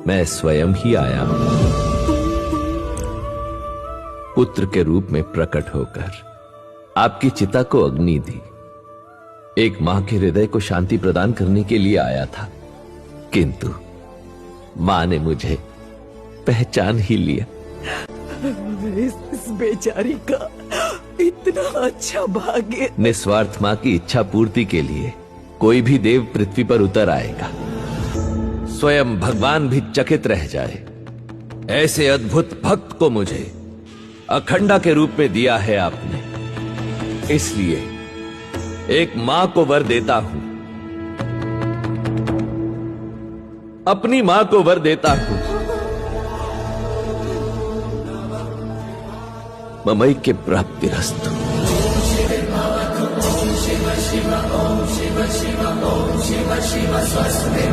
मैं स्वयं ही आया हूं, पुत्र के रूप में प्रकट होकर आपकी चिता को अग्नि दी। एक मां के हृदय को शांति प्रदान करने के लिए आया था, किंतु मां ने मुझे पहचान ही लिया। इस बेचारी का इतना अच्छा भाग्य। निस्वार्थ मां की इच्छा पूर्ति के लिए कोई भी देव पृथ्वी पर उतर आएगा, स्वयं भगवान भी चकित रह जाए। ऐसे अद्भुत भक्त को मुझे अखंडा के रूप में दिया है आपने, इसलिए एक मां को वर देता हूं, अपनी मां को वर देता हूं। ममैक्य प्राप्तिरस्तु। शिव शिव ओम शिव शिव ओम शिव शिव स्वस्ति।